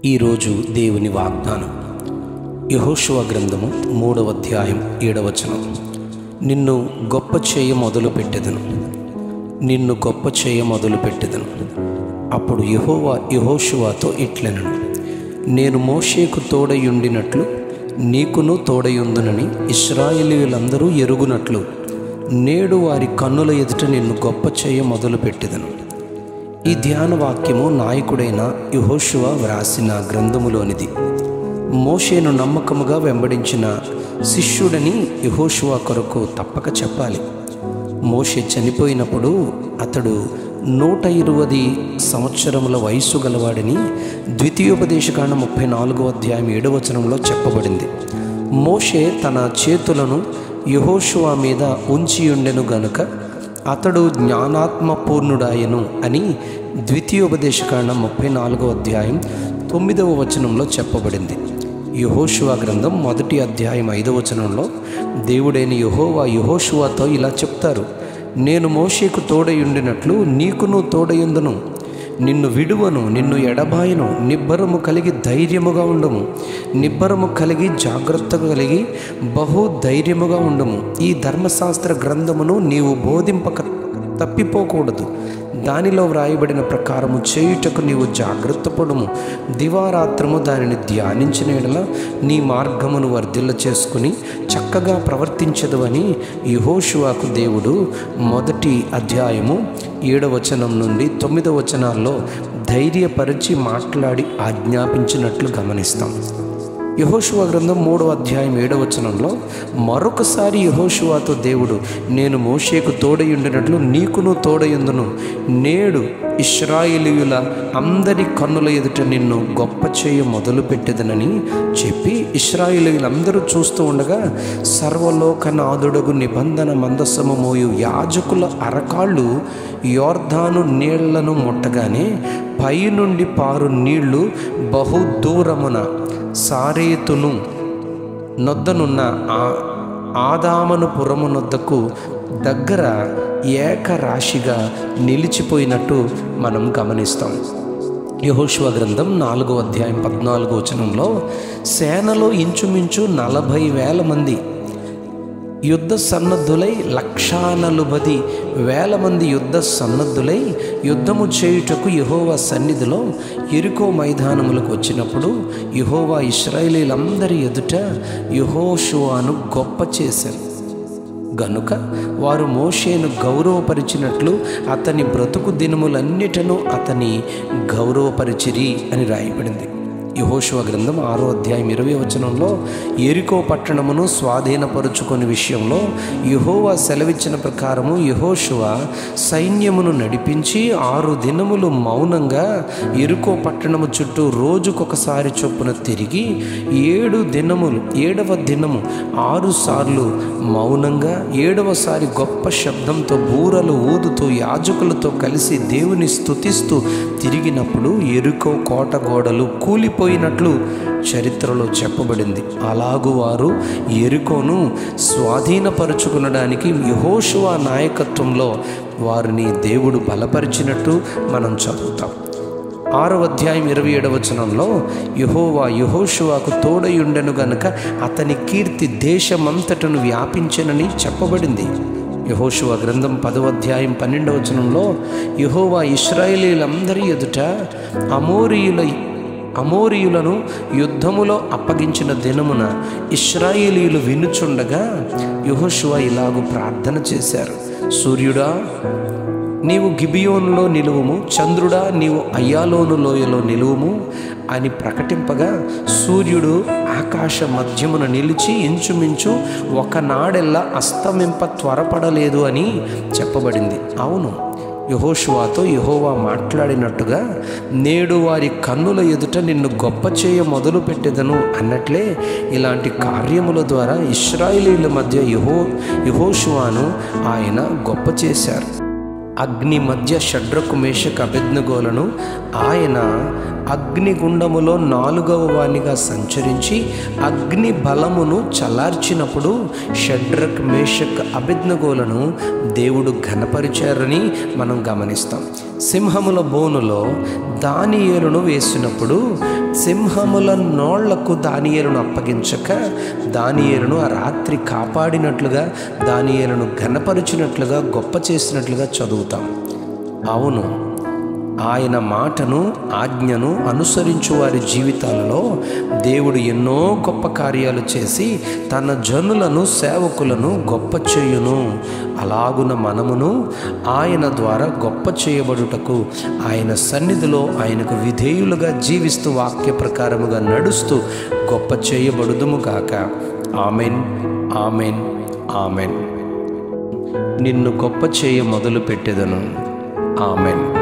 ఈరోజు దేవుని వాగ్దానం యెహోషువ గ్రంథము 3వ అధ్యాయం 7వ వచనం. నిన్ను గొప్ప చేయ మొదలుపెట్టెదను, నిన్ను గొప్ప చేయ మొదలుపెట్టెదను. అప్పుడు యెహోవా యెహోషువతో ఇట్లనెను, నేను మోషేకు తోడయుండినట్లు నీకును తోడయుందునని ఇశ్రాయేలీయులందరూ ఎరుగునట్లు నేడు వారి కన్నుల ఎదుట నిన్ను గొప్ప చేయ మొదలుపెట్టెదను. ఈ ధ్యాన వాక్యము నాయకుడైన యెహోషువ వ్రాసిన గ్రంథములోనిది. మోషేను నమ్మకముగా వెంబడించిన శిష్యుడని యెహోషువ కొరకు తప్పక చెప్పాలి. మోషే చనిపోయినప్పుడు అతడు 120 సంవత్సరముల వయస్సు గలవాడని ద్వితీయోపదేశకాండం 34వ అధ్యాయం 7వ వచనంలో చెప్పబడింది. మోషే తన చేతులను యెహోషువ మీద ఉంచియుండెను గనుక అతడు జ్ఞానాత్మపూర్ణుడాయను అని ద్వితీయోపదేశకాండం 34వ అధ్యాయం 9వ వచనంలో చెప్పబడింది. యెహోషువ గ్రంథం 1వ అధ్యాయం 5వ వచనంలో దేవుడైన యెహోవా యెహోషువతో ఇలా చెప్తారు, నేను మోషేకు తోడయుండినట్లు నీకును తోడయుందును, నిన్ను విడువను, నిన్ను ఎడబాయను, నిబ్బరము కలిగి ధైర్యముగా ఉండము, నిబ్బరము కలిగి జాగ్రత్తగా కలిగి బహు ధైర్యముగా ఉండము. ఈ ధర్మశాస్త్ర గ్రంథమును నీవు బోధింపక తప్పిపోకూడదు, దానిలో వ్రాయబడిన ప్రకారము చేయుటకు నీవు జాగ్రత్త పడుము, దివారాత్రము దానిని ధ్యానించిన యెడల నీ మార్గమును వర్ధిల్ల చేసుకుని చక్కగా ప్రవర్తించదువని యెహోషువకు దేవుడు 1వ అధ్యాయము 7వ వచనం నుండి 9వ వచనాల్లో ధైర్యపరిచి మాట్లాడి ఆజ్ఞాపించినట్లు గమనిస్తాం. యెహోషువ గ్రంథం 3వ అధ్యాయం 7వ వచనంలో మరొకసారి యెహోషువతో దేవుడు, నేను మోషేకు తోడయుండినట్లు నీకును తోడయుందును, నేడు ఇశ్రాయేలీయుల అందరి కన్నుల ఎదుట నిన్ను గొప్ప చేయ మొదలుపెట్టెదనని చెప్పి ఇశ్రాయేలీయులందరూ చూస్తూ ఉండగా సర్వలోకనాథుడగు నిబంధన మందసము మోయు యాజకుల అరకాళ్ళు యోర్దాను నీళ్లను ముట్టగానే పైనుండి పారు నీళ్లు బహు దూరమున సారేతును నొద్దనున్న ఆదామను పురము నొద్దకు దగ్గర ఏకరాశిగా నిలిచిపోయినట్టు మనం గమనిస్తాం. యెహోషువ గ్రంథం 4వ అధ్యాయం 14వ వచనంలో సేనలో ఇంచుమించు 40,000 మంది యుద్ధ సన్నద్ధులై 140,000 మంది యుద్ధ సన్నద్ధులై యుద్ధము చేయుటకు యెహోవా సన్నిధిలో యెరికో మైదానములకు వచ్చినప్పుడు యెహోవా ఇశ్రాయేలీయులందరి ఎదుట యెహోషువను గొప్ప చేశారు గనుక వారు మోషేను గౌరవపరిచినట్లు అతని బ్రతుకు దినములన్నిటను అతని గౌరవపరిచిరి అని రాయబడింది. యెహోషువ గ్రంథం 6వ అధ్యాయం 20వ వచనంలో యెరికో పట్టణమును స్వాధీనపరుచుకునే విషయంలో యెహోవా సెలవిచ్చిన ప్రకారము యెహోషువ సైన్యమును నడిపించి 6 దినములు మౌనంగా యెరికో పట్టణము చుట్టూ రోజుకొకసారి చొప్పున తిరిగి 7వ దినము 6 సార్లు మౌనంగా 7వసారి గొప్ప శబ్దంతో బూరలు ఊదుతూ యాజకులతో కలిసి దేవుని స్తుతిస్తూ తిరిగినప్పుడు యెరికో కోట గోడలు కూలిపోయినట్లు చరిత్రలో చెప్పబడింది. అలాగు వారు యెరికోను స్వాధీనపరుచుకునడానికి యెహోషువ నాయకత్వంలో వారిని దేవుడు బలపరిచినట్టు మనం చదువుతాం. 6వ అధ్యాయం 27వ వచనంలో యెహోవా యెహోషువకు తోడయుండెను గనుక అతని కీర్తి దేశమంతటను వ్యాపించెనని చెప్పబడింది. యెహోషువ గ్రంథం 10వ అధ్యాయం 12వ వచనంలో యెహోవా ఇశ్రాయేలీయులందరి ఎదుట అమోరీయులను యుద్ధములో అప్పగించిన దినమున ఇశ్రాయేలీయులు వినుచుండగా యెహోషువ ఇలాగు ప్రార్థన చేశారు, సూర్యుడా నీవు గిబియోనులో నిలువుము, చంద్రుడా నీవు అయ్యాలోను లోయలో నిలువుము అని ప్రకటింపగా సూర్యుడు ఆకాశ మధ్యమున నిలిచి ఇంచుమించు ఒకనాడెల్లా అస్తమింప త్వరపడలేదు అని చెప్పబడింది. అవును, యెహోషువతో యెహోవా మాట్లాడినట్టుగా నేడు వారి కన్నుల ఎదుట నిన్ను గొప్ప చేయ మొదలుపెట్టెదను అన్నట్లే ఇలాంటి కార్యముల ద్వారా ఇశ్రాయేలీయుల మధ్య యెహోషువను ఆయన గొప్ప చేశారు. అగ్ని మధ్య షడ్రకు మేషకు అబేద్నెగోలను ఆయన అగ్నిగుండములో 4వ వానిగా సంచరించి అగ్ని బలమును చల్లార్చినప్పుడు షడ్రక్ మేషక్ అబేద్నెగోలను దేవుడు ఘనపరిచారని మనం గమనిస్తాం. సింహముల బోనులో దానియేలును వేసినప్పుడు సింహముల నోళ్లకు దానియేలును అప్పగించక దానియేలును ఆ రాత్రి కాపాడినట్లుగా, దానియేలును ఘనపరిచినట్లుగా, గొప్ప చేసినట్లుగా చదువుతాం. అవును, ఆయన మాటను, ఆజ్ఞను అనుసరించు వారి జీవితాలలో దేవుడు ఎన్నో గొప్ప కార్యాలు చేసి తన జనులను, సేవకులను గొప్ప చేయును. అలాగున మనమును ఆయన ద్వారా గొప్ప చేయబడుటకు, ఆయన సన్నిధిలో ఆయనకు విధేయులుగా జీవిస్తూ, వాక్య ప్రకారముగా నడుస్తూ గొప్ప చేయబడుదుము గాక. Amen, amen, amen. నిన్ను గొప్ప చేయ మొదలు పెట్టెదను. ఆమెన్.